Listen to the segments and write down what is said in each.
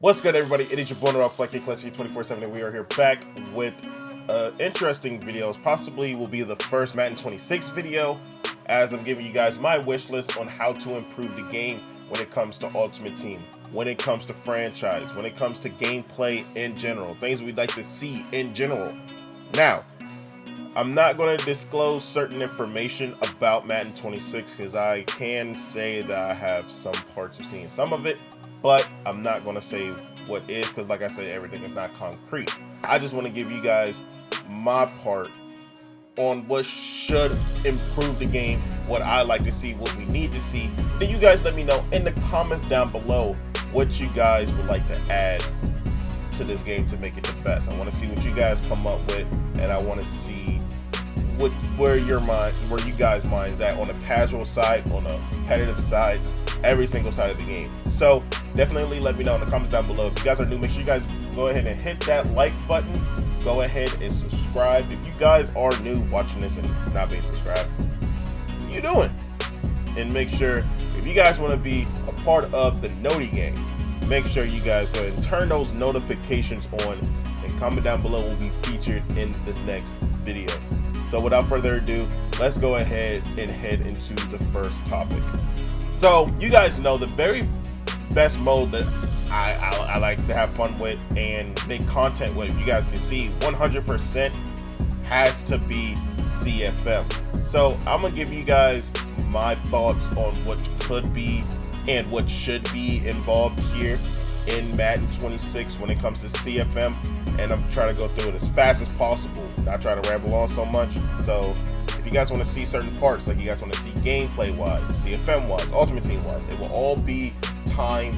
What's good, everybody? It is your boy Fliff Code 24/7, and we are here back with interesting videos. Possibly will be the first Madden 26 video, as I'm giving you guys my wish list on how to improve the game when it comes to Ultimate Team, when it comes to franchise, when it comes to gameplay in general, things we'd like to see in general. Now, I'm not going to disclose certain information about Madden 26 because I can say that I have some parts of seeing some of it, but I'm not going to say what is because, like I said, everything is not concrete. I just want to give you guys my part on what should improve the game, what I like to see, what we need to see. Then you guys let me know in the comments down below what you guys would like to add to this game to make it the best. I want to see what you guys come up with, and I want to see where you guys' minds at on the casual side, on the competitive side, every single side of the game. So definitely let me know in the comments down below. If you guys are new, make sure you guys go ahead and hit that like button. Go ahead and subscribe. If you guys are new watching this and not being subscribed, what are you doing? And make sure, if you guys want to be a part of the Noti gang, make sure you guys go ahead and turn those notifications on, and comment down below will be featured in the next video. So without further ado, let's go ahead and head into the first topic. So you guys know the very best mode that I like to have fun with and make content with, you guys can see 100% has to be CFM. So I'm gonna give you guys my thoughts on what could be and what should be involved here in Madden 26 when it comes to CFM, and I'm trying to go through it as fast as possible, not trying to ramble on so much. So if you guys want to see certain parts, like you guys want to see gameplay wise, CFM wise, Ultimate Team wise, it will all be timed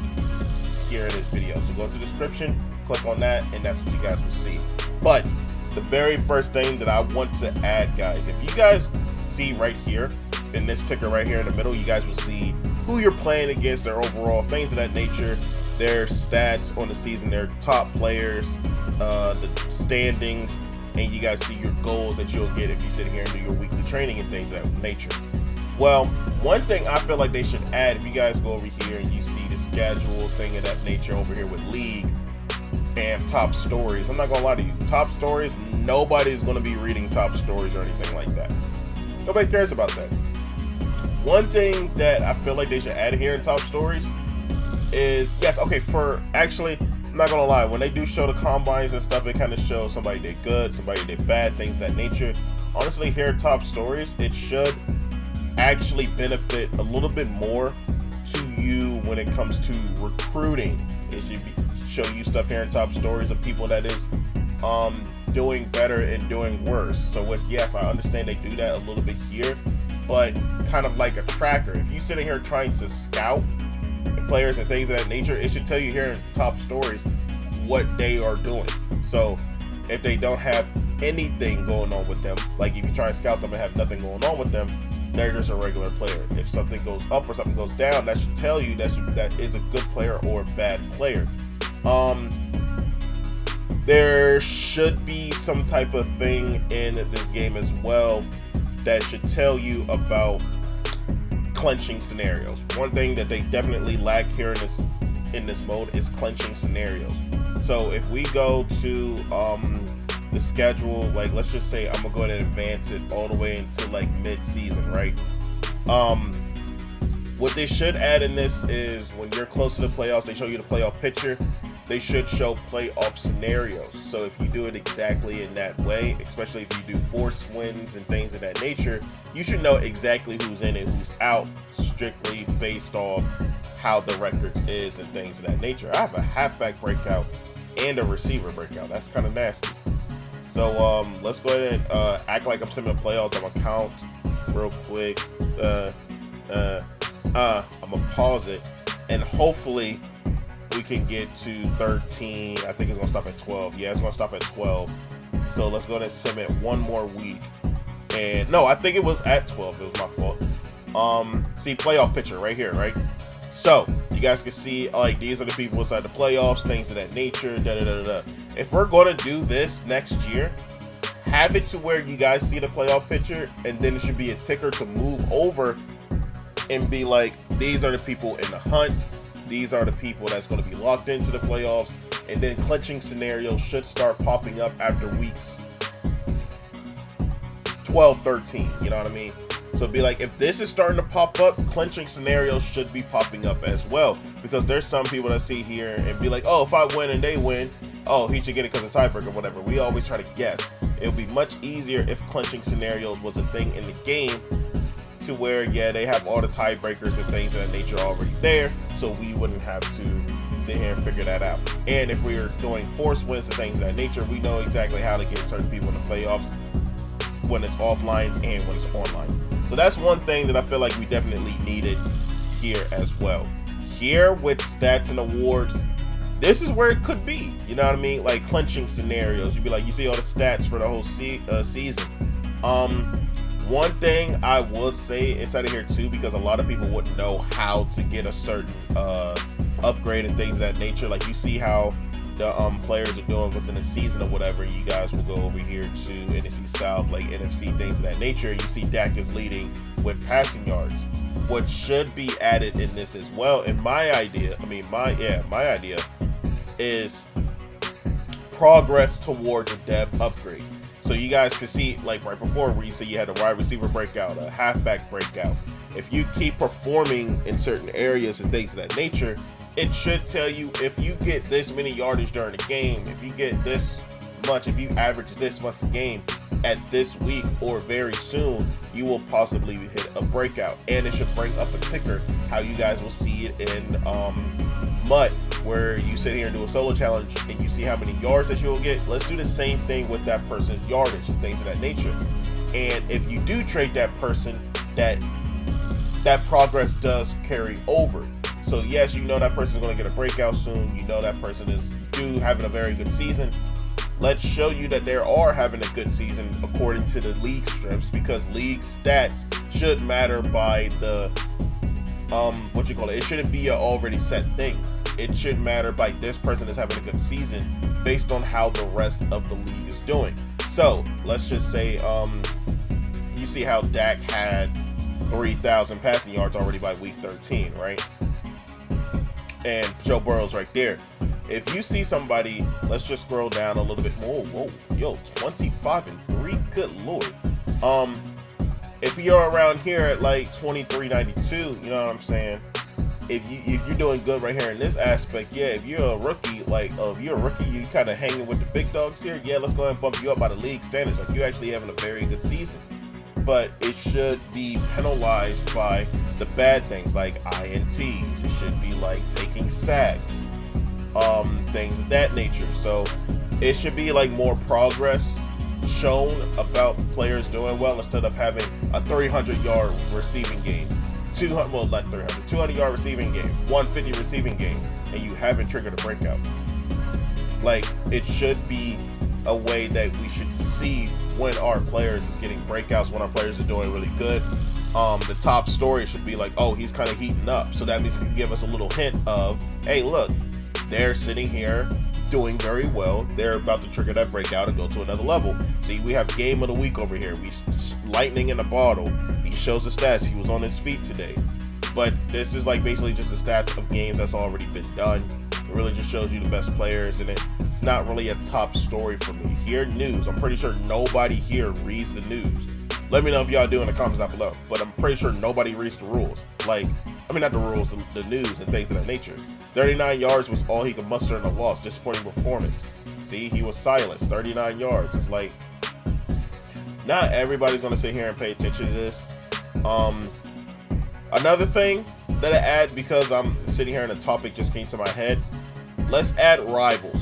here in this video. So go to the description, click on that, and that's what you guys will see. But the very first thing that I want to add, guys, if you guys see right here in this ticker right here in the middle, you guys will see who you're playing against, their overall, things of that nature, their stats on the season, their top players, the standings, and you guys see your goals that you'll get if you sit here and do your weekly training and things of that nature. Well, one thing I feel like they should add, if you guys go over here and you see the schedule thing of that nature over here with League and top stories, I'm not gonna lie to you, top stories, nobody's gonna be reading top stories or anything like that. Nobody cares about that. One thing that I feel like they should add here in top stories is, yes, okay, for actually, I'm not gonna lie, when they do show the combines and stuff, it kind of shows somebody did good, somebody did bad, things of that nature. Honestly, here at top stories, it should actually benefit a little bit more to you when it comes to recruiting. It should show you stuff here in top stories of people that is doing better and doing worse. So with, yes, I understand they do that a little bit here, but kind of like a tracker. If you sitting here trying to scout players and things of that nature, it should tell you here in top stories what they are doing. So if they don't have anything going on with them, like if you try and scout them and have nothing going on with them, they're just a regular player. If something goes up or something goes down, that should tell you that is a good player or a bad player. There should be some type of thing in this game as well that should tell you about clenching scenarios. One thing that they definitely lack here in this mode is clenching scenarios. So if we go to the schedule, like let's just say I'm gonna go ahead and advance it all the way into like mid-season, right? What they should add in this is when you're close to the playoffs, they show you the playoff picture. They should show playoff scenarios. So if you do it exactly in that way, especially if you do force wins and things of that nature, you should know exactly who's in and who's out, strictly based off how the record is and things of that nature. I have a halfback breakout and a receiver breakout. That's kind of nasty. So let's go ahead and act like I'm sitting in the playoffs. I'm gonna count real quick. I'm gonna pause it, and hopefully we can get to 13. I think it's gonna stop at 12. Yeah, it's gonna stop at 12. So let's go ahead and submit one more week. And no, I think it was at 12. It was my fault. See playoff picture right here, right? So you guys can see like these are the people inside the playoffs, things of that nature. If we're gonna do this next year, have it to where you guys see the playoff picture, and then it should be a ticker to move over and be like, these are the people in the hunt. these are the people that's going to be locked into the playoffs, and then clinching scenarios should start popping up after weeks 12, 13, you know what I mean? So it'd be like, if this is starting to pop up, clinching scenarios should be popping up as well, because there's some people that see here and be like, oh, if I win and they win, oh, he should get it because of tiebreaker or whatever. We always try to guess. It would be much easier if clinching scenarios was a thing in the game, to where, yeah, they have all the tiebreakers and things of that nature already there, so we wouldn't have to sit here and figure that out. And if we are doing force wins and things of that nature, we know exactly how to get certain people in the playoffs when it's offline and when it's online. So that's one thing that I feel like we definitely needed here as well. Here with stats and awards, this is where it could be, you know what I mean? Like clinching scenarios, you'd be like, you see all the stats for the whole season. One thing I would say inside of here too, because a lot of people wouldn't know how to get a certain upgrade and things of that nature. Like you see how the players are doing within the season or whatever. You guys will go over here to NFC South, like NFC, things of that nature. You see Dak is leading with passing yards. What should be added in this as well, in my idea, my idea is progress towards a dev upgrade. So you guys can see, like right before, where you see you had a wide receiver breakout, a halfback breakout. If you keep performing in certain areas and things of that nature, it should tell you if you get this many yardage during the game, if you get this much, if you average this much a game at this week or very soon, you will possibly hit a breakout. And it should bring up a ticker, how you guys will see it in MUT, where you sit here and do a solo challenge and you see how many yards that you'll get. Let's do the same thing with that person's yardage and things of that nature. And if you do trade that person, that progress does carry over. So yes, you know that person is going to get a breakout soon. You know that person is having a very good season. Let's show you that they are having a good season according to the league strips, because league stats should matter by the it shouldn't be an already set thing. It should matter by this person is having a good season based on how the rest of the league is doing. So let's just say you see how Dak had 3,000 passing yards already by week 13, right? And Joe Burrow's right there. If you see somebody, let's just scroll down a little bit more. Whoa, yo, 25-3, good lord. If you're around here at like 23.92, you know what I'm saying? If you're doing good right here in this aspect, yeah. If you're a rookie, you kind of hanging with the big dogs here, yeah. Let's go ahead and bump you up by the league standards. Like you're actually having a very good season, but it should be penalized by the bad things like INTs. It should be like taking sacks, things of that nature. So it should be like more progress shown about players doing well, instead of having a 300-yard receiving game, 200-yard receiving game, 150 receiving game, and you haven't triggered a breakout. Like, it should be a way that we should see when our players is getting breakouts, when our players are doing really good. The top story should be like, oh, he's kind of heating up. So that means it can give us a little hint of, hey, look, they're sitting here doing very well. They're about to trigger that breakout and go to another level. See, we have game of the week over here. We lightning in the bottle. He shows the stats. He was on his feet today. But this is like basically just the stats of games that's already been done. It really just shows you the best players, and it's not really a top story for me. Here, news. I'm pretty sure nobody here reads the news. Let me know if y'all do in the comments down below. But I'm pretty sure nobody reads the rules. Like, I mean, not the rules, the news and things of that nature. 39 yards was all he could muster in a loss. Disappointing performance. See, he was silenced. 39 yards. It's like, not everybody's going to sit here and pay attention to this. Another thing that I add, because I'm sitting here and a topic just came to my head, let's add rivals.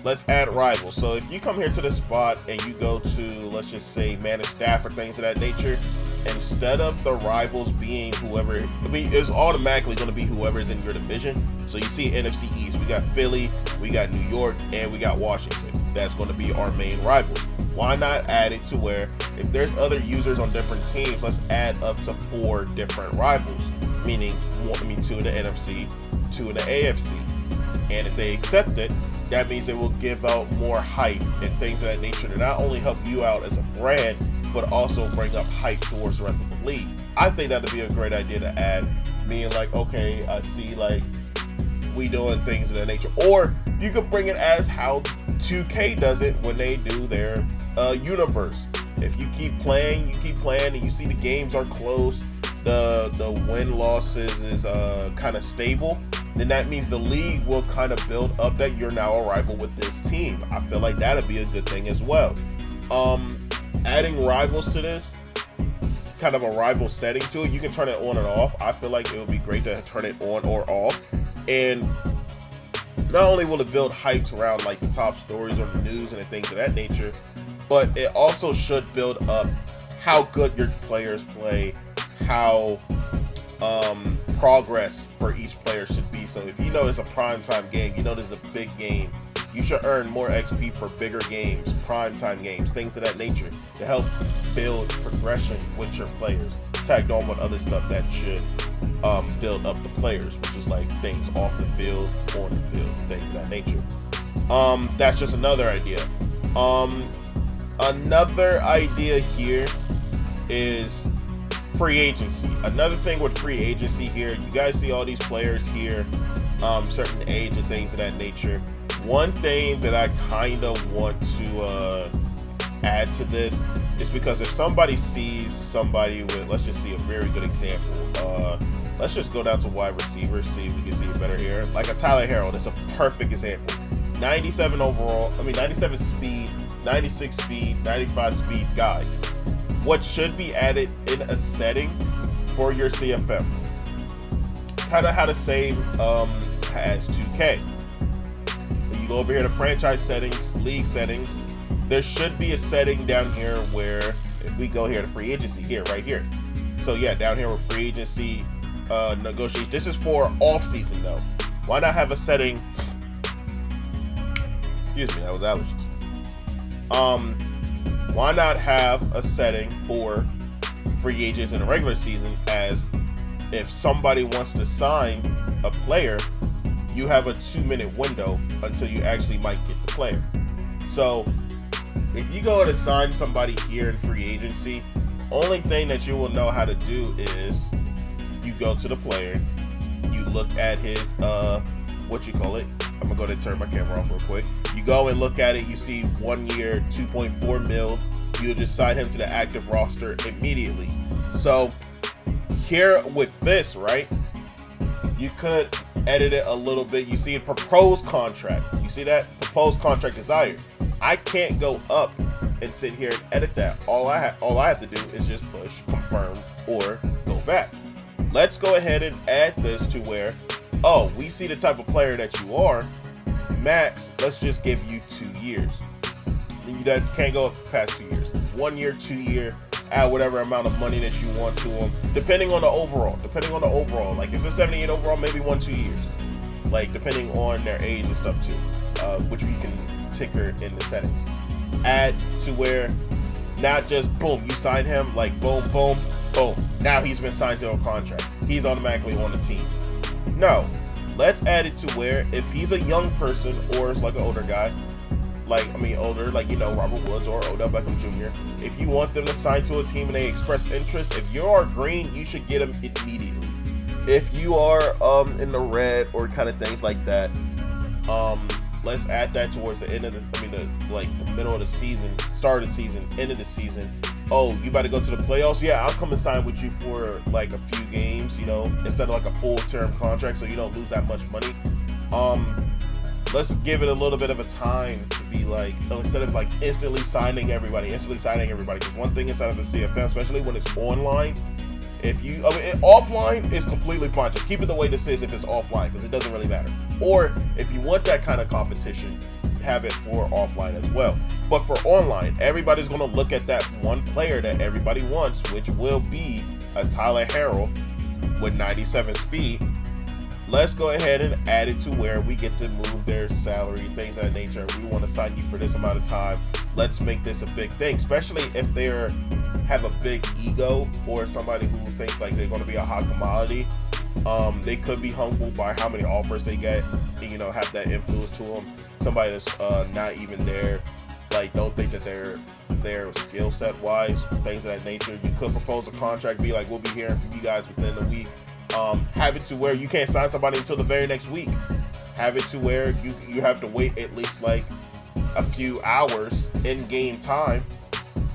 Let's add rivals. So if you come here to this spot and you go to, let's just say, manage staff or things of that nature, instead of the rivals being whoever, it's automatically going to be whoever's in your division. So you see NFC East, we got Philly, we got New York, and we got Washington. That's going to be our main rivals. Why not add it to where if there's other users on different teams, let's add up to 4 different rivals, meaning 2 in the NFC, 2 in the AFC. And if they accept it, that means it will give out more hype and things of that nature to not only help you out as a brand, but also bring up hype towards the rest of the league. I think that would be a great idea to add, meaning like, okay, I see like we doing things of that nature. Or you could bring it as how 2K does it when they do their universe. If you keep playing, and you see the games are close, the win losses is kind of stable, then that means the league will kind of build up that you're now a rival with this team. I feel like that'd be a good thing as well. Adding rivals to this, kind of a rival setting to it, you can turn it on and off. I feel like it would be great to turn it on or off, and not only will it build hypes around like the top stories or the news and the things of that nature, but it also should build up how good your players play, how progress for each player should be. So if you know it's a primetime game, you know there's a big game, you should earn more XP for bigger games, primetime games, things of that nature, to help build progression with your players, tagged on with other stuff that should build up the players, which is like things off the field, on the field, things of that nature. That's just another idea. Another idea here is free agency. Another thing with free agency here, you guys see all these players here, certain age and things of that nature. One thing that I kind of want to add to this is because if somebody sees somebody with, let's just see a very good example. Let's just go down to wide receiver, see if we can see it better here. Like a Tyler Harrell, that's a perfect example. 97 overall, 97 speed, 96 speed, 95 speed guys. What should be added in a setting for your CFM? Kind of how the same as 2K. When you go over here to franchise settings, league settings, there should be a setting down here where, if we go here to free agency, here, right here. So yeah, down here with free agency negotiation. This is for off season though. Why not have a setting? Excuse me, that was allergies. Why not have a setting for free agents in the regular season, as if somebody wants to sign a player, you have a 2-minute window until you actually might get the player. So if you go to sign somebody here in free agency, only thing that you will know how to do is you go to the player, you look at his what you call it. I'm gonna go ahead and turn my camera off real quick. You go and look at it, you see 1 year, 2.4 mil. You'll just sign him to the active roster immediately. So here with this, right, you could edit it a little bit. You see a proposed contract. You see that? Proposed contract desired. I can't go up and sit here and edit that. All I have to do is just push confirm or go back. Let's go ahead and add this to where, oh, we see the type of player that you are. Max, let's just give you 2 years. You can't go past 2 years. 1 year, 2 year, add whatever amount of money that you want to them, depending on the overall. Like if it's 78 overall, maybe 1-2 years. Like depending on their age and stuff too, which we can tinker in the settings. Add to where not just boom, you sign him, like boom, boom, boom. Now he's been signed to a contract. He's automatically on the team. No, let's add it to where if he's a young person or it's like an older guy, older, like, you know, Robert Woods or Odell Beckham Jr. If you want them to sign to a team and they express interest, if you are green, you should get them immediately. If you are in the red or kind of things like that, let's add that towards the end of the middle of the season, start of the season, end of the season. Oh, you about to go to the playoffs? Yeah, I'll come and sign with you for like a few games, you know, instead of like a full-term contract, so you don't lose that much money. Let's give it a little bit of a time to be like, instead of like instantly signing everybody. Because one thing inside of a CFM, especially when it's online, offline is completely fine. Just keep it the way this is if it's offline, because it doesn't really matter. Or if you want that kind of competition, have it for offline as well. But for online, everybody's going to look at that one player that everybody wants, which will be a Tyler Harrell with 97 speed. Let's go ahead and add it to where we get to move their salary, things of that nature. We want to sign you for this amount of time. Let's make this a big thing, especially if they have a big ego or somebody who thinks like they're going to be a hot commodity. They could be humbled by how many offers they get, and, you know, have that influence to them. Somebody that's not even there, like, don't think that they're skill set wise, things of that nature. You could propose a contract, be like, we'll be hearing from you guys within the week. Have it to where you can't sign somebody until the very next week. have it to where you have to wait at least like a few hours in game time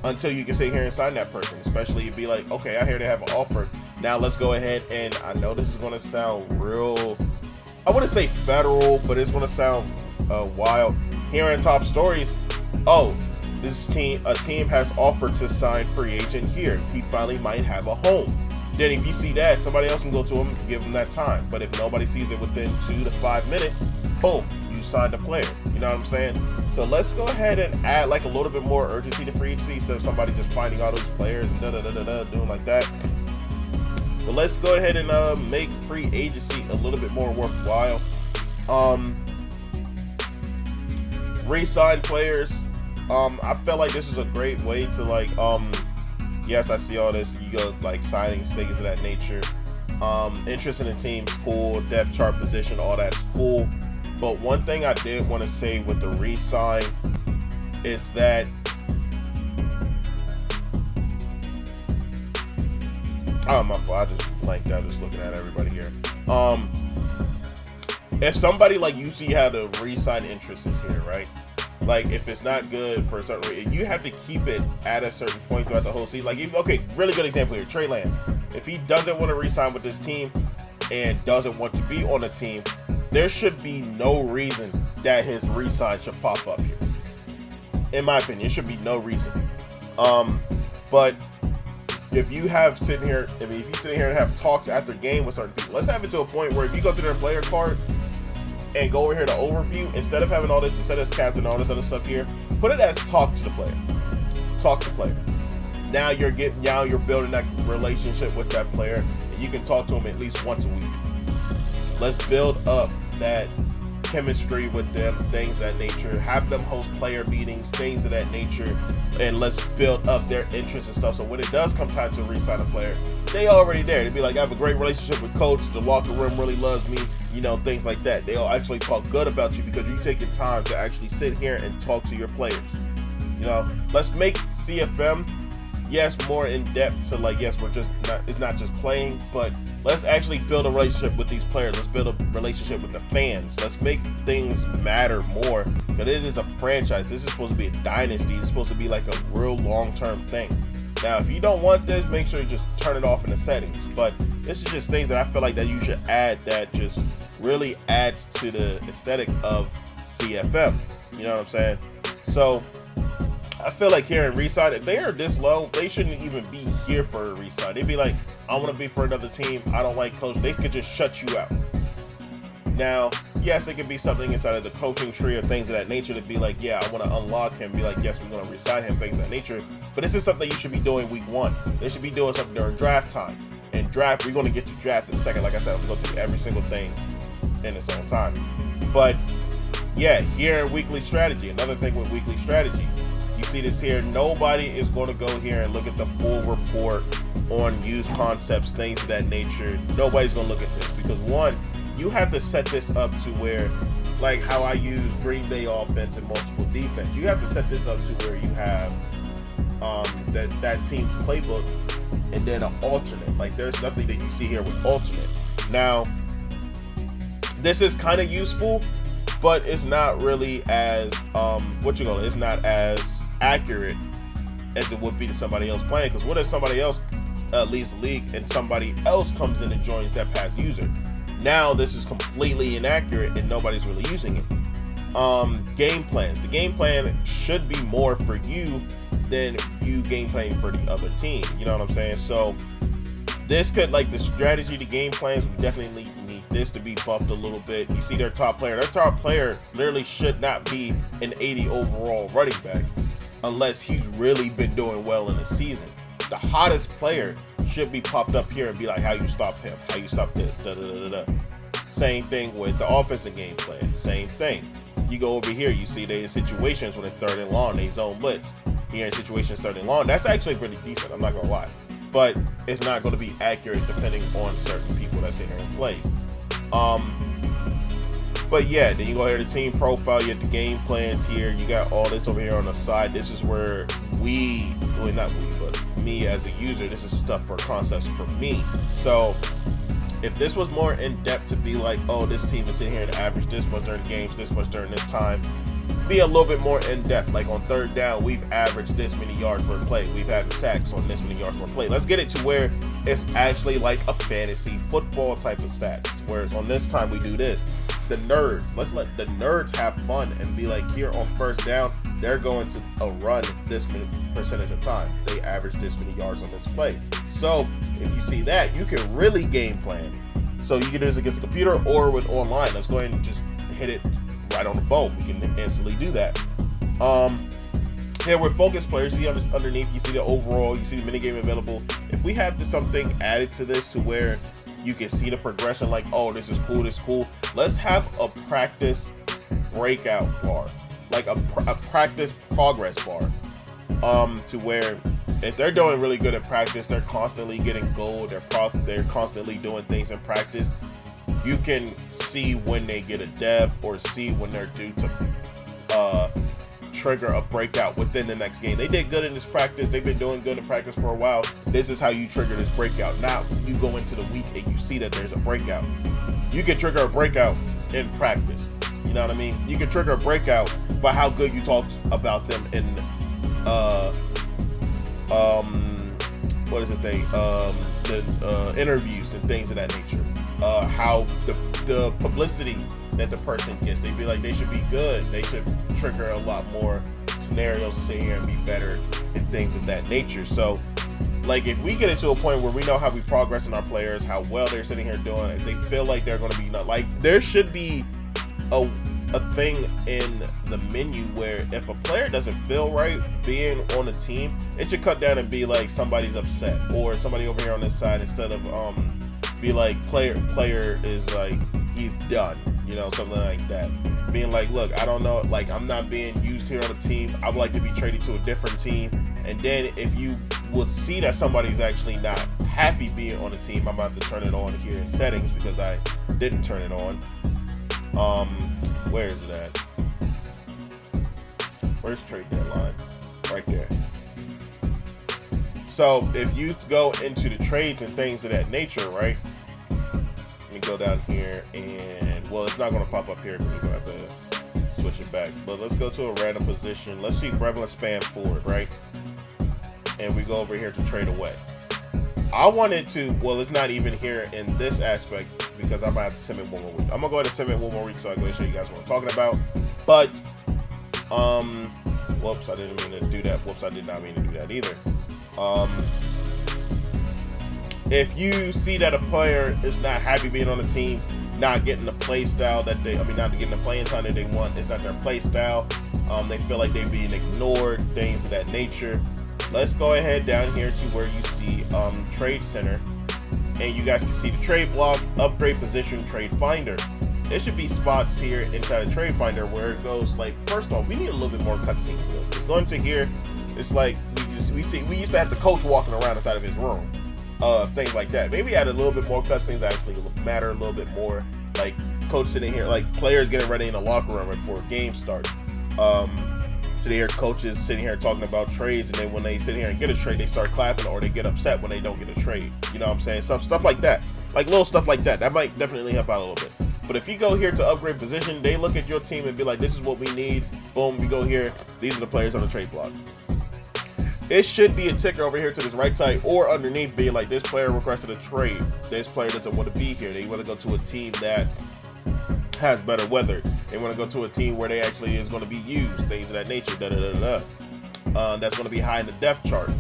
until you can sit here and sign that person. Especially you'd be like, okay, I hear they have an offer. Now let's go ahead, and I know this is gonna sound real, I wouldn't say federal, but it's gonna sound wild. Here in top stories, oh, a team has offered to sign free agent here. He finally might have a home. Then if you see that, somebody else can go to him and give him that time. But if nobody sees it within 2 to 5 minutes, boom, you signed a player. You know what I'm saying? So let's go ahead and add like a little bit more urgency to free agency instead of somebody just finding all those players and doing like that. But let's go ahead and make free agency a little bit more worthwhile. Re-sign players. I felt like this is a great way to like yes, I see all this. You go like signings, things of that nature. Interest in the team's cool. Depth chart position, all that's cool. But one thing I did want to say with the re-sign is that my fault. I just blanked out just looking at everybody here. If somebody like you see how the re-sign interest is here, right? Like if it's not good for a certain rate, you have to keep it at a certain point throughout the whole season. Like, okay, really good example here, Trey Lance. If he doesn't want to re-sign with this team and doesn't want to be on the team, there should be no reason that his re-sign should pop up here. In my opinion, there should be no reason. But if you have sitting here, if you sit here and have talks after game with certain people, let's have it to a point where if you go to their player card and go over here to overview, instead of having all this, instead of captain, all this other stuff here, put it as talk to the player. Talk to the player. Now you're building that relationship with that player, and you can talk to them at least once a week. Let's build up that chemistry with them, things of that nature. Have them host player meetings, things of that nature, and let's build up their interest and stuff. So when it does come time to re-sign a player, they already there. They'd be like, I have a great relationship with coach. The locker room really loves me. You know, things like that. They'll actually talk good about you because you're taking time to actually sit here and talk to your players. You know, let's make CFM, yes, more in depth to like, yes, it's not just playing, but let's actually build a relationship with these players. Let's build a relationship with the fans. Let's make things matter more because it is a franchise. This is supposed to be a dynasty. It's supposed to be like a real long-term thing. Now, if you don't want this, make sure you just turn it off in the settings. But this is just things that I feel like that you should add that just really adds to the aesthetic of CFM. You know what I'm saying? So I feel like here in re-sign, if they are this low, they shouldn't even be here for a re-sign. They'd be like, I want to be for another team. I don't like coach. They could just shut you out. Now, yes, it could be something inside of the coaching tree or things of that nature to be like, yeah, I want to unlock him, be like, yes, we're going to re-sign him, things of that nature. But this is something you should be doing week 1. They should be doing something during draft time. And draft, we're going to get to draft in a second. Like I said, I'm going to go through every single thing in its own time. But yeah, here weekly strategy. Another thing with weekly strategy, you see this here. Nobody is going to go here and look at the full report on used concepts, things of that nature. Nobody's going to look at this because one, you have to set this up to where, like how I use Green Bay offense and multiple defense. You have to set this up to where you have that team's playbook and then an alternate. Like there's nothing that you see here with alternate. Now, this is kind of useful, but it's not really as it's not as accurate as it would be to somebody else playing. Because what if somebody else leaves the league and somebody else comes in and joins that past user? Now this is completely inaccurate and nobody's really using it. Game plans. The game plan should be more for you than you game playing for the other team. You know what I'm saying? So this could, like the strategy to game plans, we definitely need this to be buffed a little bit. You see their top player. Their top player literally should not be an 80 overall running back unless he's really been doing well in the season. The hottest player should be popped up here and be like, how you stop him, how you stop this, Same thing with the offensive game plan. Same thing. You go over here, you see they in situations when they're 3rd and long, they zone blitz. Here in situations 3rd and long, that's actually pretty decent, I'm not gonna lie. But it's not gonna be accurate depending on certain people that sit here and plays. But yeah, then you go here to team profile, you have the game plans here, you got all this over here on the side. This is where not we, but me as a user, this is stuff for concepts for me. So If this was more in depth to be like, oh, this team is sitting here and average this much during games, this much during this time, be a little bit more in depth. Like on third down, we've averaged this many yards per play. We've had sacks on this many yards per play. Let's get it to where it's actually like a fantasy football type of stats. Whereas on this time we do this. The nerds, let's let the nerds have fun and be like, here on first down, they're going to run this many percentage of time. They average this many yards on this play. So if you see that, you can really game plan. So you can do this against the computer or with online. Let's go ahead and just hit it right on the bone. We can instantly do that. Here with focus players, you see underneath, you see the overall, you see the mini game available. If we have something added to this to where you can see the progression, like, oh, this is cool, this is cool. Let's have a practice breakout bar, like a practice progress bar, to where if they're doing really good at practice, they're constantly getting gold, they're constantly doing things in practice. You can see when they get a dev or see when they're due to trigger a breakout within the next game. They did good in this practice. They've been doing good in practice for a while. This is how you trigger this breakout. Now you go into the week and you see that there's a breakout. You can trigger a breakout in practice. You know what I mean? You can trigger a breakout by how good you talk about them in the interviews and things of that nature. How the publicity that the person gets, they feel like they should be good. They should trigger a lot more scenarios to sit here and be better and things of that nature. So, like, if we get into a point where we know how we progress in our players, how well they're sitting here doing, if they feel like they're going to be not like, there should be a thing in the menu where if a player doesn't feel right being on a team, it should cut down and be like somebody's upset or somebody over here on this side, instead of be like player is like he's done, you know, something like that. Being like, look, I don't know, like, I'm not being used here on the team. I would like to be traded to a different team. And then if you will see that somebody's actually not happy being on the team, I'm about to turn it on here in settings because I didn't turn it on. Where is it at? Where's trade deadline? Right there. So if you go into the trades and things of that nature, right? Let me go down here and, well, it's not going to pop up here because we're going to have to switch it back. But let's go to a random position. Let's see prevalent span forward, right? And we go over here to trade away. I wanted to, well, it's not even here in this aspect because I'm going to have to send it one more week. I'm going to go ahead and send it one more week so I can show you guys what I'm talking about. But, whoops, I didn't mean to do that. Whoops, I did not mean to do that either. If you see that a player is not happy being on the team, not getting the play style that they, not getting the playing time that they want, it's not their play style, they feel like they're being ignored, things of that nature. Let's go ahead down here to where you see Trade Center, and you guys can see the trade block, upgrade position, trade finder. There should be spots here inside of trade finder where it goes like, first off, we need a little bit more cutscenes for this. Because going to here, it's like we used to have the coach walking around inside of his room, things like that. Maybe add a little bit more cutscenes that actually matter a little bit more, like coach sitting here, like players getting ready in the locker room before a game starts. So they hear coaches sitting here talking about trades, and then when they sit here and get a trade, they start clapping, or they get upset when they don't get a trade. You know what I'm saying? Some stuff like that, like little stuff like that. That might definitely help out a little bit. But if you go here to upgrade position, they look at your team and be like, this is what we need. Boom, we go here. These are the players on the trade block. It should be a ticker over here to this right side or underneath being like, this player requested a trade. This player doesn't want to be here. They want to go to a team that has better weather. They want to go to a team where they actually is going to be used, things of that nature. That's going to be high in the depth chart.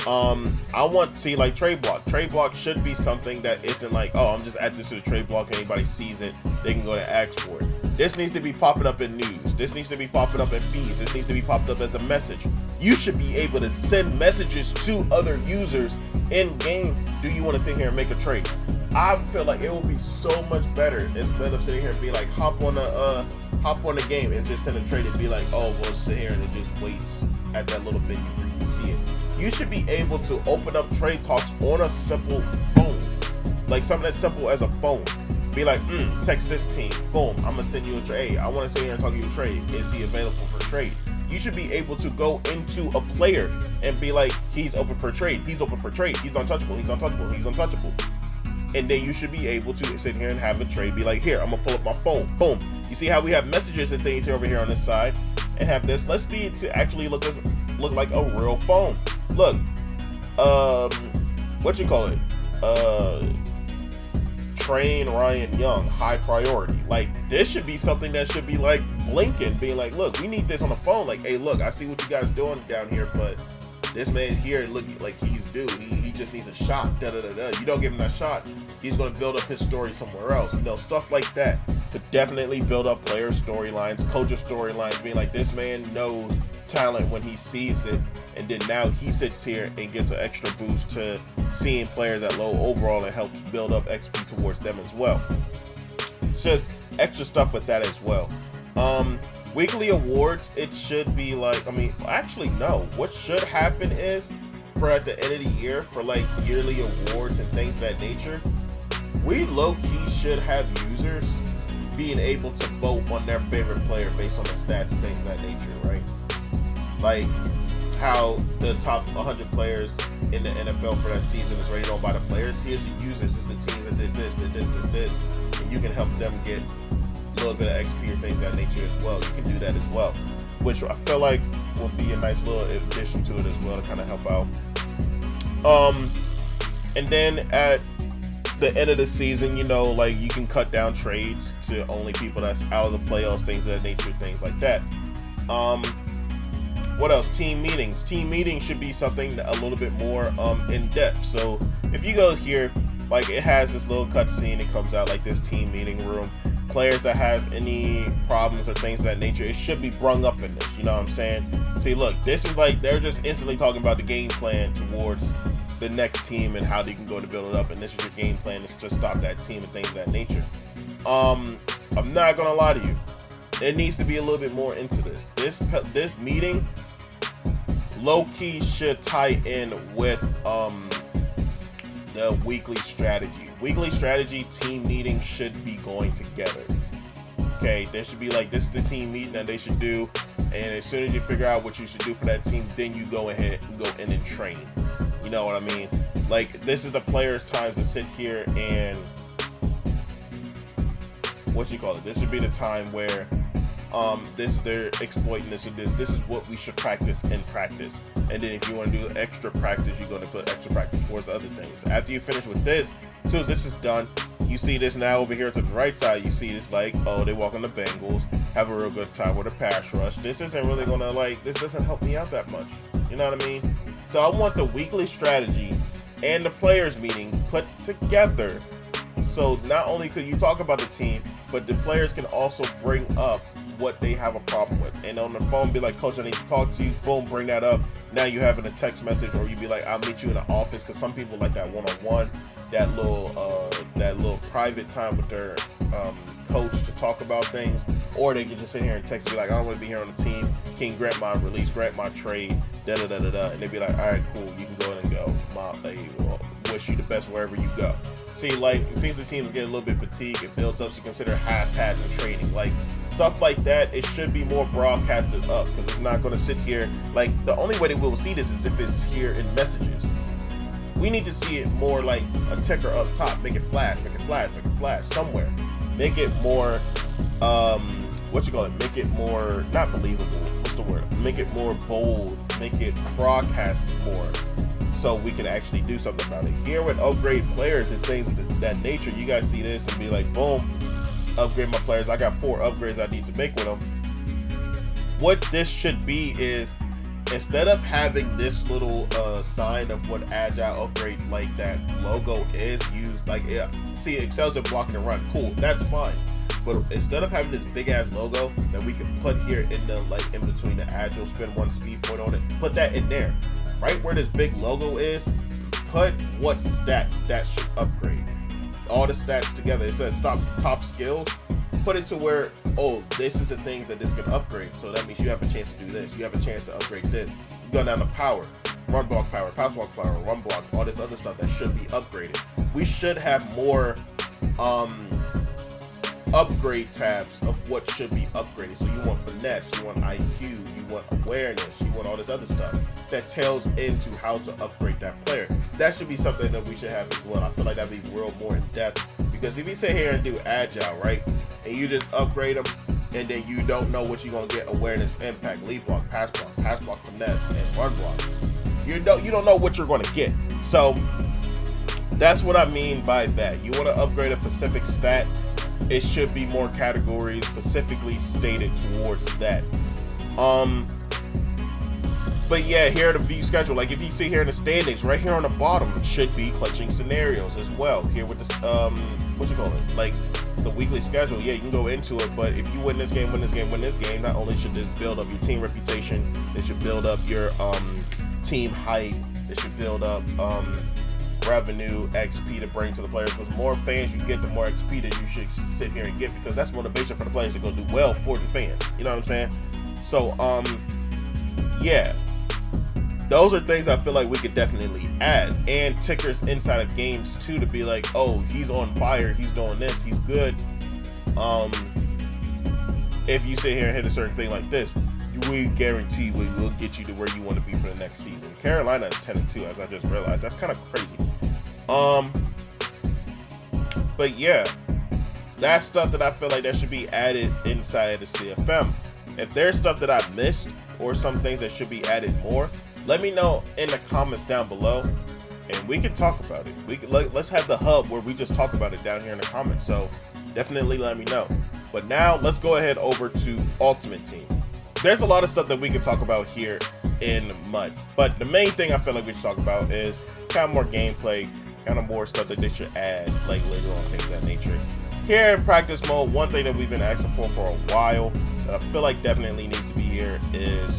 I want to see like trade block. Trade block should be something that isn't like, oh, I'm just adding this to the trade block. Anybody sees it, they can go to ask for it. This needs to be popping up in news. This needs to be popping up in feeds. This needs to be popped up as a message. You should be able to send messages to other users in game. Do you want to sit here and make a trade? I feel like it would be so much better instead of sitting here and be like, hop on the game and just send a trade and be like, oh, we'll sit here and it just waits at that little menu for you to see it. You should be able to open up trade talks on a simple phone, like something as simple as a phone. Be like, text this team, boom, I'm gonna send you a trade. Hey, I want to sit here and talk to you a trade. Is he available for trade? You should be able to go into a player and be like, he's open for trade. He's open for trade. He's untouchable. He's untouchable. He's untouchable. and then you should be able to sit here and have a trade. Be like, here, I'm gonna pull up my phone. Boom. You see how we have messages and things here over here on this side, and have this. Let's be to actually look like a real phone. Look, what you call it? Train Ryan Young, high priority. Like, this should be something that should be like blinking, being like, look, we need this on the phone. Like, hey, look, I see what you guys doing down here, but this man here look like he's due. He just needs a shot. Da da da da. You don't give him that shot, he's gonna build up his story somewhere else. You know, stuff like that to definitely build up player storylines, coaches storylines, being like, this man knows talent when he sees it, and then now he sits here and gets an extra boost to seeing players at low overall and helps build up XP towards them as well. It's just extra stuff with that as well. Weekly awards, it should be like, I mean, actually no, what should happen is for at the end of the year, for like yearly awards and things of that nature, we low-key should have users being able to vote on their favorite player based on the stats, things of that nature, right? Like how the top 100 players in the NFL for that season is rated on by the players. Here's the users, this is the teams that did this, did this, did this, and you can help them get a little bit of XP or things of that nature as well. You can do that as well, which I feel like will be a nice little addition to it as well to kind of help out. And then at the end of the season, you know, like you can cut down trades to only people that's out of the playoffs, things of that nature, things like that. What else? Team meetings. Team meetings should be something a little bit more in depth. So if you go here, like it has this little cutscene, it comes out like this team meeting room. Players that has any problems or things of that nature, it should be brung up in this. You know what I'm saying? See, look, this is like they're just instantly talking about the game plan towards the next team and how they can go to build it up. And this is your game plan is to stop that team and things of that nature. I'm not gonna lie to you. It needs to be a little bit more into this. This meeting low-key should tie in with the weekly strategy. Weekly strategy team meetings should be going together. Okay, there should be like, this is the team meeting that they should do, and as soon as you figure out what you should do for that team, then you go ahead and go in and train. You know what I mean? Like, this is the players' time to sit here and what you call it? This would be the time where this is their exploit, and this is what we should practice in practice. And then if you want to do extra practice, you're going to put extra practice towards other things. After you finish with this, as soon as this is done, you see this now over here to the right side. You see this like, oh, they walk on the Bengals, have a real good time with a pass rush. This isn't really going to like, this doesn't help me out that much. You know what I mean? So I want the weekly strategy and the players meeting put together. So not only could you talk about the team, but the players can also bring up what they have a problem with, and on the phone be like, coach, I need to talk to you. Boom, bring that up. Now you having a text message, or you be like, I'll meet you in the office, because some people like that one-on-one, that little private time with their coach to talk about things. Or they can just sit here and text and be like, I don't want to be here on the team, can you grant my release, grant my trade, da da da da da, and they be like, all right, cool, you can go ahead and go. Wish you the best wherever you go. See, like, it seems the teams get a little bit fatigued, it builds up, so you consider half pads and training, like stuff like that. It should be more broadcasted up, because it's not going to sit here. Like, the only way that we will see this is if it's here in messages. We need to see it more like a ticker up top. Make it flash, make it flash, make it flash somewhere. Make it more, make it more, not believable, what's the word? Make it more bold, make it broadcast more, so we can actually do something about it. Here with upgrade players and things of that nature, you guys see this and be like, boom, upgrade my players. I got 4 upgrades I need to make with them. What this should be is, instead of having this little sign of what agile upgrade, like that logo is used, like, yeah, see, Excel's at blocking and run, cool, that's fine. But instead of having this big ass logo that we can put here in the, like, in between the agile, spin 1 speed point on it, put that in there, right where this big logo is. Put what stats that should upgrade. All the stats together. It says top skills. Put it to where, oh, this is the things that this can upgrade. So that means you have a chance to do this. You have a chance to upgrade this. You go down to power, run block power, pass block power, run block, all this other stuff that should be upgraded. We should have more upgrade tabs of what should be upgraded. So you want finesse, you want IQ, you want awareness, you want all this other stuff that tells into how to upgrade that player. That should be something that we should have as well. I feel like that'd be real more in depth, because if you sit here and do agile, right, and you just upgrade them, and then you don't know what you're gonna get: awareness, impact, lead block, pass block, finesse, and run block. You don't know what you're gonna get. So that's what I mean by that. You want to upgrade a specific stat, it should be more categories specifically stated towards that. But yeah, here at the view schedule, like if you see here in the standings, right here on the bottom should be clutching scenarios as well. Here with this, what you call it, like the weekly schedule. Yeah, you can go into it, but if you win this game, not only should this build up your team reputation, it should build up your team hype, it should build up revenue, XP to bring to the players, because the more fans you get, the more XP that you should sit here and get, because that's motivation for the players to go do well for the fans. You know what I'm saying? So yeah, those are things I feel like we could definitely add, and tickers inside of games too, to be like, oh, he's on fire, he's doing this, he's good. If you sit here and hit a certain thing like this, we guarantee we will get you to where you want to be for the next season. Carolina is 10-2, as I just realized. That's kind of crazy. But yeah, that's stuff that I feel like that should be added inside the CFM. If there's stuff that I missed or some things that should be added more, let me know in the comments down below, and we can talk about it. Let's have the hub where we just talk about it down here in the comments. So definitely let me know. But now let's go ahead over to Ultimate Team. There's a lot of stuff that we can talk about here in MUT, but the main thing I feel like we should talk about is kind of more gameplay, kind of more stuff that they should add like later on, things of that nature. Here in practice mode, one thing that we've been asking for a while that I feel like definitely needs to be here is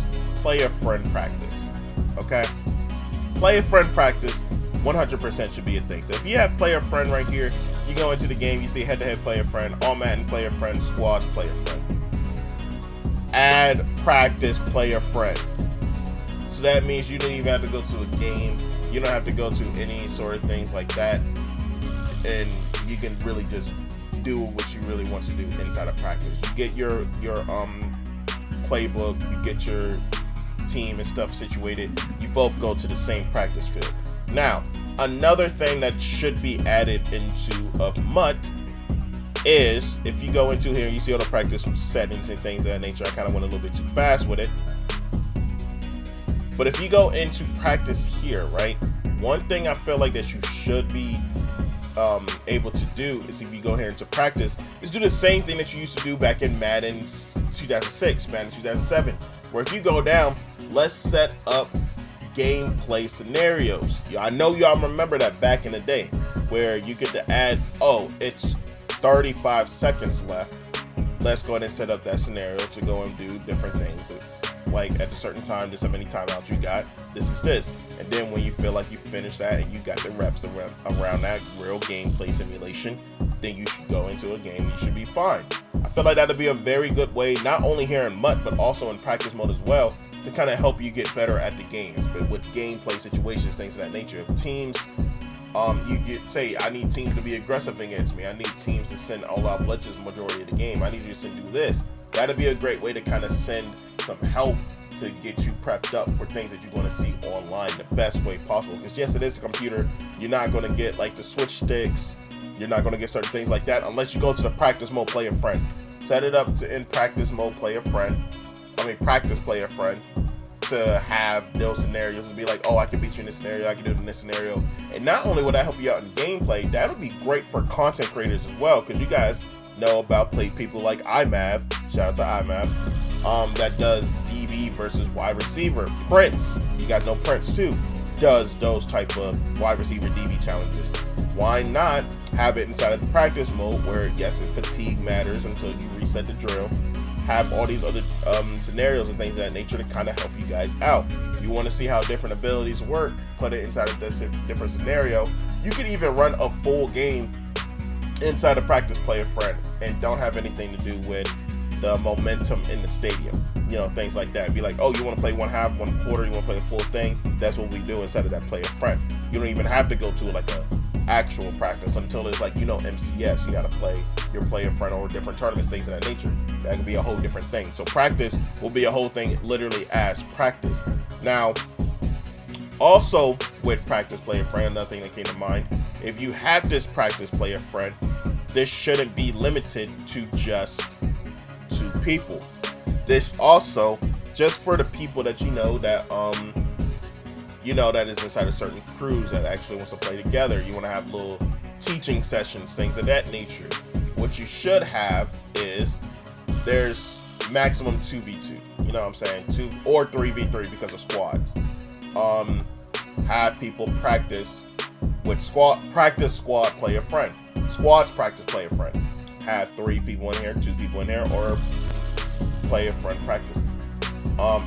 player friend practice. Okay, player friend practice 100% should be a thing. So if you have player friend right here, you go into the game, you see head-to-head player friend, all Madden player friend, squads player friend. Add practice player friend. So that means you don't even have to go to a game. You don't have to go to any sort of things like that. And you can really just do what you really want to do inside of practice. You get your playbook, you get your team and stuff situated. You both go to the same practice field. Now, another thing that should be added into of MUT is, if you go into here and you see all the practice settings and things of that nature, I kind of went a little bit too fast with it. But if you go into practice here, right, one thing I feel like that you should be able to do is, if you go here into practice, is do the same thing that you used to do back in Madden 2006, Madden 2007, where if you go down, let's set up gameplay scenarios. I know y'all remember that back in the day, where you get to add, oh, it's 35 seconds left, let's go ahead and set up that scenario to go and do different things. Like at a certain time, this is how many timeouts you got, this is this. And then when you feel like you finished that and you got the reps around that real gameplay simulation, then you should go into a game, you should be fine. I feel like that'd be a very good way, not only here in MUT, but also in practice mode as well, to kind of help you get better at the games, but with gameplay situations, things of that nature. If teams, you get, say, I need teams to be aggressive against me, I need teams to send all out blitzes majority of the game, I need you to do this. That'd be a great way to kind of send some help to get you prepped up for things that you're going to see online the best way possible. Because yes, it is a computer, you're not going to get like the switch sticks, you're not going to get certain things like that unless you go to the practice mode player friend. Set it up to in practice mode player friend, practice player friend, to have those scenarios and be like, oh, I can beat you in this scenario, I can do it in this scenario. And not only will that help you out in gameplay, that'll be great for content creators as well, because you guys know about people like iMav, shout out to iMav, that does DB versus wide receiver. Prince, you guys know Prince too, does those type of wide receiver DB challenges. Why not have it inside of the practice mode where, yes, fatigue matters until you reset the drill, have all these other scenarios and things of that nature to kind of help you guys out. You want to see how different abilities work, put it inside of this different scenario. You could even run a full game inside a practice player friend and don't have anything to do with the momentum in the stadium, things like that. Be like, oh, you want to play one half, one quarter, you want to play the full thing? That's what we do inside of that player friend. You don't even have to go to like a actual practice until it's like, you know, MCS, you gotta play your player friend or different tournaments, things of that nature. That could be a whole different thing. So practice will be a whole thing literally as practice. Now, also with practice player friend, another thing that came to mind, if you have this practice player friend, this shouldn't be limited to just 2 people. This also just for the people that you know that that is inside of certain crews that actually wants to play together. You want to have little teaching sessions, things of that nature. What you should have is there's maximum 2v2. You know what I'm saying? 2 or 3v3 because of squads. Have people practice with squad player friend. Squads practice player friend. Have 3 people in here, 2 people in here, or player friend practice.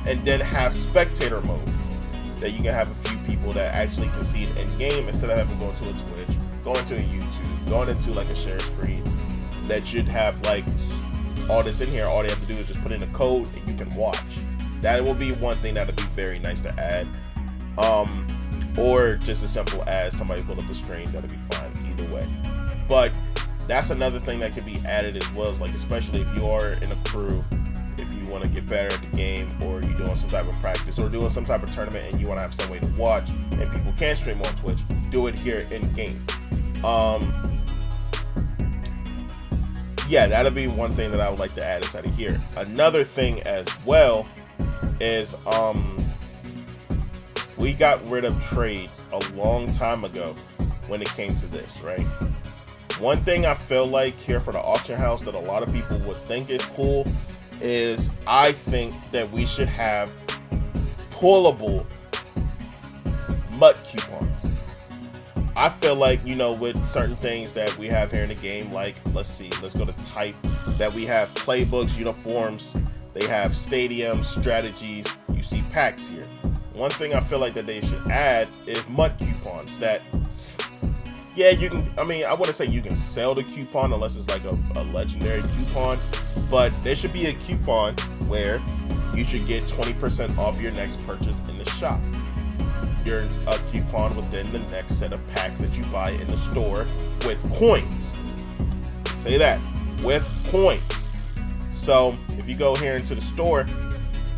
And then have spectator mode, that you can have a few people that actually can see it in game instead of having to go into a Twitch, going into a YouTube, going into like a share screen. That should have like all this in here. All they have to do is just put in a code and you can watch. That will be one thing that would be very nice to add. Or just as simple as somebody pull up the stream, that'll be fine either way. But that's another thing that could be added as well, like especially if you are in a crew, if you want to get better at the game, or you're doing some type of practice or doing some type of tournament and you want to have some way to watch and people can stream on Twitch, do it here in game. Yeah, that'll be one thing that I would like to add inside of here. Another thing as well is we got rid of trades a long time ago when it came to this, right? One thing I feel like here for the auction house that a lot of people would think is cool is I think that we should have pullable MUT coupons. I feel like, you know, with certain things that we have here in the game, like, let's go to type, that we have playbooks, uniforms, they have stadiums, strategies, you see packs here. One thing I feel like that they should add is MUT coupons that, yeah, you can, I mean, I wouldn't say you can sell the coupon unless it's like a legendary coupon, but there should be a coupon where you should get 20% off your next purchase in the shop. You're a coupon within the next set of packs that you buy in the store with coins. Say that, with coins. So if you go here into the store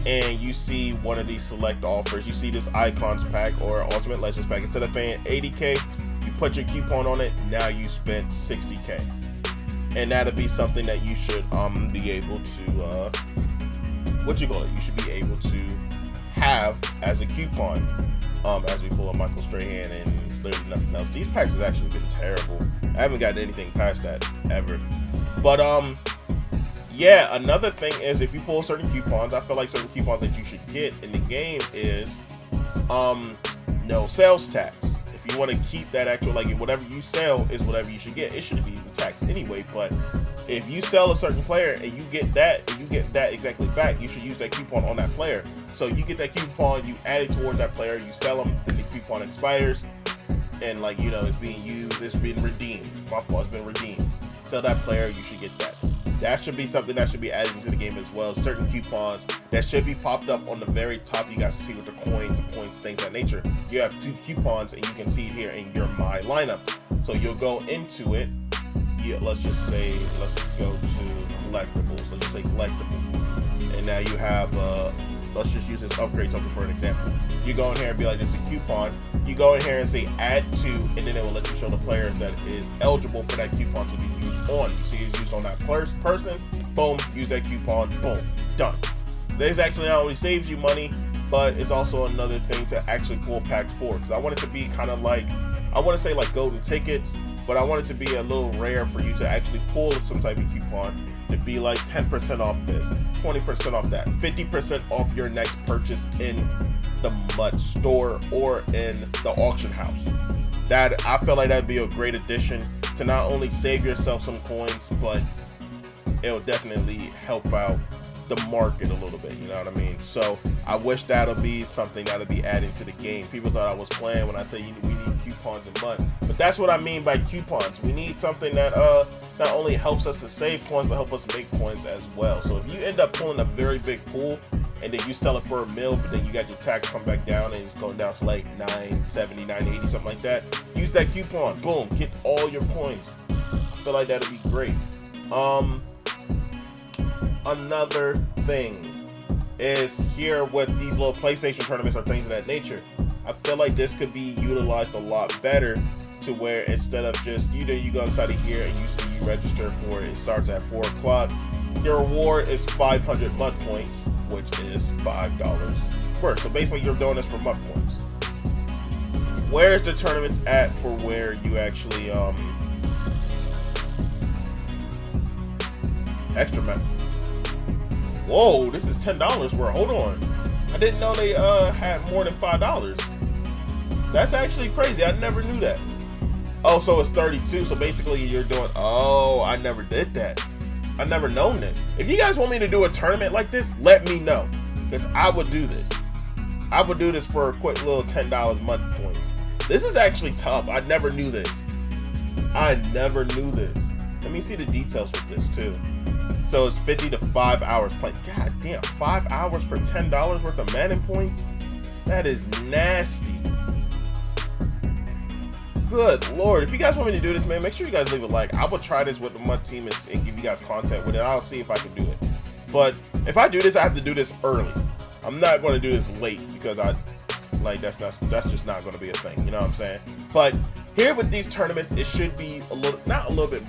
and you see one of these select offers, you see this Icons pack or Ultimate Legends pack, instead of paying 80K, you put your coupon on it, now you spent 60K. And that'll be something that you should be able to, you should be able to have as a coupon. As we pull up Michael Strahan and literally nothing else. These packs have actually been terrible. I haven't gotten anything past that ever. But yeah, another thing is if you pull certain coupons, I feel like certain coupons that you should get in the game is no sales tax. If you want to keep that actual, like, whatever you sell is whatever you should get. It shouldn't be taxed anyway, but if you sell a certain player and you get that exactly back, you should use that coupon on that player. So you get that coupon, you add it towards that player, you sell them, then the coupon expires, and, like, you know, it's being used, it's being redeemed. My fault, it's been redeemed. Sell that player, you should get that. That should be something that should be added into the game as well. Certain coupons that should be popped up on the very top. You guys see with the coins, things of that nature. You have 2 coupons and you can see it here in your My lineup. So you'll go into it. Yeah, let's go to collectibles. Let's just say collectible. And now you have, let's just use this upgrade token for an example. You go in here and be like, this is a coupon. You go in here and say add to, and then it will let you show the players that is eligible for that coupon to be used on. You see it's used on that person, boom, use that coupon, boom, done. This actually not only saves you money, but it's also another thing to actually pull packs for. Because I want it to be kind of like, I want to say like golden tickets, but I want it to be a little rare for you to actually pull some type of coupon to be like 10% off this, 20% off that, 50% off your next purchase in the MUT store or in the auction house. That, I feel like that'd be a great addition to not only save yourself some coins, but it'll definitely help out the market a little bit, you know what I mean? So I wish that'll be something that'll be added to the game. People thought I was playing when I say we need coupons and MUT, but that's what I mean by coupons. We need something that not only helps us to save coins, but help us make coins as well. So if you end up pulling a very big pool and then you sell it for $1 million, but then you got your tax come back down and it's going down to like 970, 980, something like that. Use that coupon, boom, get all your coins. I feel like that'd be great. Another thing is here with these little PlayStation tournaments or things of that nature. I feel like this could be utilized a lot better to where instead of just, you go inside of here and you register for it. It starts at 4 o'clock. Your reward is 500 mud points, which is $5 worth. So basically you're doing this for mud points. Where's the tournaments at for where you actually, extra map? Whoa, this is $10 worth. Hold on. I didn't know they had more than $5. That's actually crazy. I never knew that. Oh, so it's 32. So basically you're doing, oh, I never did that. I never known this. If you guys want me to do a tournament like this, let me know. Because I would do this. I would do this for a quick little $10 mud points. This is actually tough. I never knew this. I never knew this. Let me see the details with this too. So it's 50 to 5 hours playing. God damn, 5 hours for $10 worth of Madden points? That is nasty. Good Lord. If you guys want me to do this, man, make sure you guys leave a like. I will try this with the Mud team and give you guys content with it. I'll see if I can do it. But if I do this, I have to do this early. I'm not going to do this late because that's just not going to be a thing. You know what I'm saying? But here with these tournaments, it should be a little bit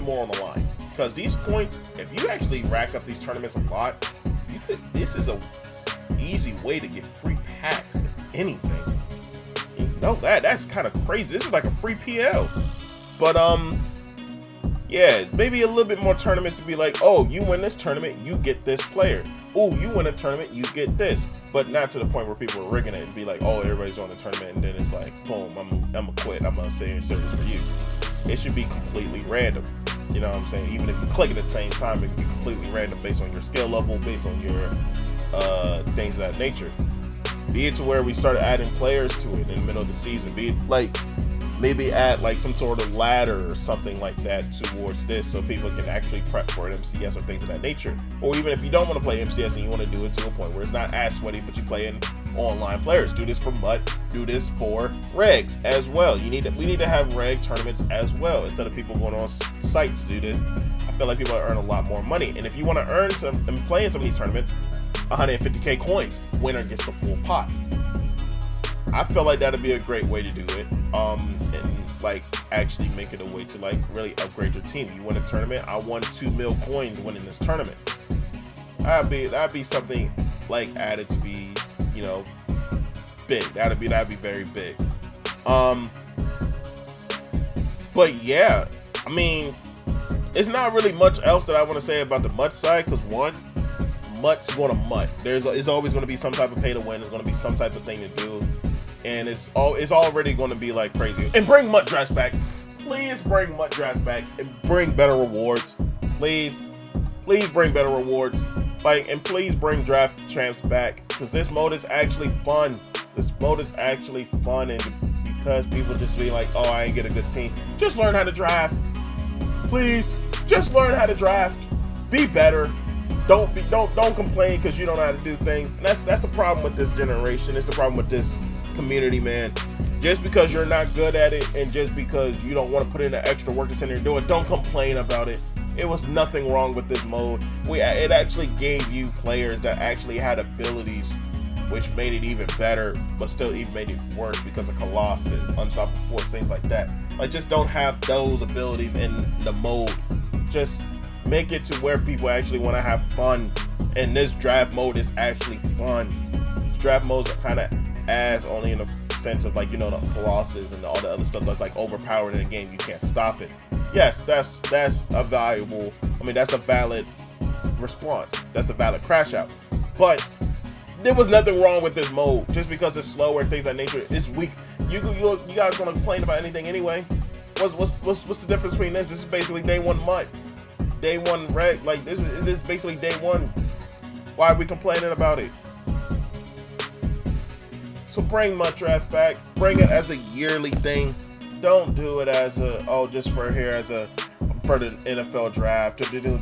more on the line. Because these points, if you actually rack up these tournaments a lot, this is a easy way to get free packs, if anything. You know that's kind of crazy. This is like a free PL. But yeah, maybe a little bit more tournaments to be like, oh, you win this tournament, you get this player. Oh, you win a tournament, you get this. But not to the point where people are rigging it and be like, oh, everybody's on the tournament, and then it's like, boom, I'm gonna quit. I'm gonna say service for you. It should be completely random. You know what I'm saying? Even if you click it at the same time, it can be completely random based on your skill level, based on your things of that nature. Be it to where we started adding players to it in the middle of the season. Be it like maybe add like some sort of ladder or something like that towards this so people can actually prep for an MCS or things of that nature. Or even if you don't want to play MCS and you want to do it to a point where it's not as sweaty, but you play in online players. Do this for MUT, do this for regs as well. We need to have reg tournaments as well instead of people going on sites to do this. I feel like people earn a lot more money. And if you want to earn some and play in some of these tournaments, 150k coins, winner gets the full pot. I feel like that'd be a great way to do it. And like actually make it a way to like really upgrade your team. You win a tournament, I won 2 mil coins winning this tournament. That'd be something like added to be, you know, big. That'd be very big. But yeah, I mean, it's not really much else that I want to say about the MUT side, because one, MUT's going to MUT. It's always going to be some type of pay to win. There's going to be some type of thing to do, and it's already going to be like crazy. And bring MUT drafts back. Please bring MUT drafts back and bring better rewards. Please bring better rewards. Like, and please bring draft champs back, because this mode is actually fun. This mode is actually fun, and because people just be like, oh, I ain't get a good team. Just learn how to draft. Please, just learn how to draft. Be better. Don't complain because you don't know how to do things. And that's the problem with this generation. It's the problem with this community, man. Just because you're not good at it, and just because you don't want to put in the extra work to sit there and do it, don't complain about it. It was nothing wrong with this mode. It actually gave you players that actually had abilities, which made it even better, but still even made it worse because of Colossus, Unstoppable Force, things like that. Like, just don't have those abilities in the mode. Just make it to where people actually want to have fun. And this draft mode is actually fun. Draft modes are kind of ass, only in the sense of, like, you know, the Colossus and all the other stuff that's like overpowered in the game. You can't stop it. Yes, that's a valuable, I mean, that's a valid response. That's a valid crash out. But there was nothing wrong with this mode. Just because it's slower and things of that nature, it's weak. You guys gonna complain about anything anyway? What's the difference between this? This is basically day one MUT. Day one reg. Like, this is basically day one. Why are we complaining about it? So bring MUT draft back. Bring it as a yearly thing. Don't do it as a, oh, just for here as a for the NFL draft.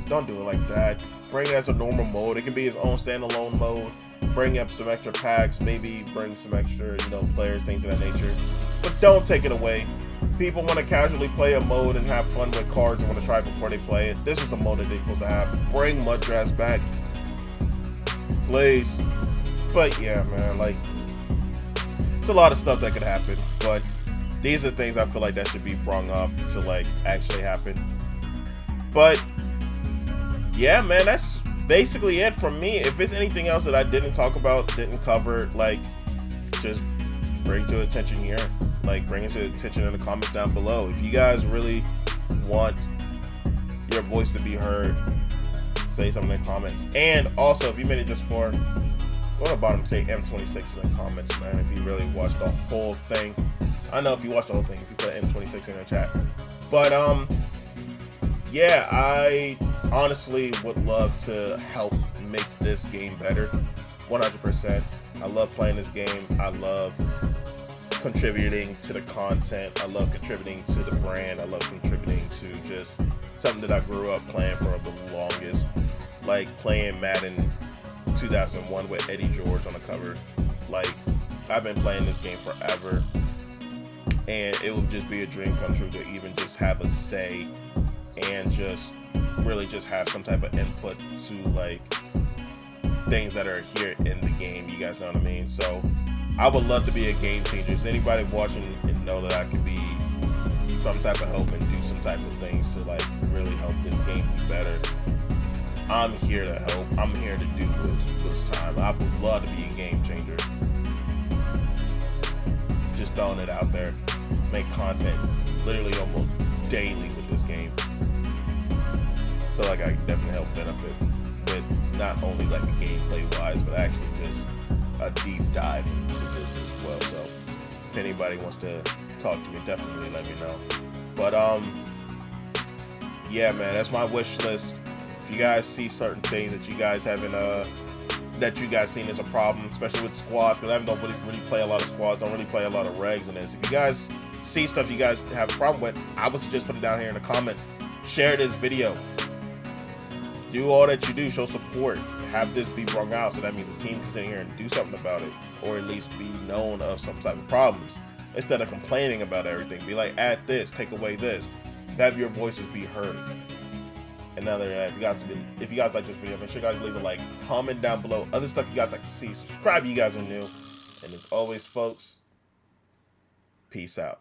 Don't do it like that. Bring it as a normal mode. It can be its own standalone mode. Bring up some extra packs, maybe bring some extra, players, things of that nature. But don't take it away. People want to casually play a mode and have fun with cards and want to try it before they play it. This is the mode that they're supposed to have. Bring mud drafts back, please. But yeah, man, like, it's a lot of stuff that could happen. But these are things I feel like that should be brought up to like actually happen. But yeah, man, that's basically it from me. If there's anything else that I didn't talk about, didn't cover, like, just bring it to attention here. Like, bring it to attention in the comments down below. If you guys really want your voice to be heard, say something in the comments. And also, if you made it this far, go to the bottom, say M26 in the comments, man. If you really watched the whole thing. I know if you watched the whole thing, if you put M26 in the chat. But yeah, I honestly would love to help make this game better. 100%. I love playing this game. I love contributing to the content. I love contributing to the brand. I love contributing to just something that I grew up playing for the longest. Like playing Madden 2001 with Eddie George on the cover. Like, I've been playing this game forever. And it would just be a dream come true to even just have a say and just really just have some type of input to like things that are here in the game. You guys know what I mean? So I would love to be a game changer. Is anybody watching and know that I could be some type of help and do some type of things to like really help this game be better? I'm here to help. I'm here to do this time. I would love to be a game changer. Just throwing it out there. Make content literally almost daily with this game. Feel like I can definitely help benefit with not only like the gameplay wise, but actually just a deep dive into this as well. So if anybody wants to talk to me, definitely let me know. But yeah, man, that's my wish list. If you guys see certain things that you guys haven't that you guys seen as a problem, especially with squads, because I don't really play a lot of squads, don't really play a lot of regs in this. If you guys see stuff you guys have a problem with, I would suggest put it down here in the comments. Share this video. Do all that you do, show support, have this be brought out, so that means the team can sit here and do something about it, or at least be known of some type of problems, instead of complaining about everything. Be like, add this, take away this, have your voices be heard. And other than that, if you guys like this video, make sure you guys leave a like, comment down below other stuff you guys like to see, subscribe if you guys are new, and as always, folks, peace out.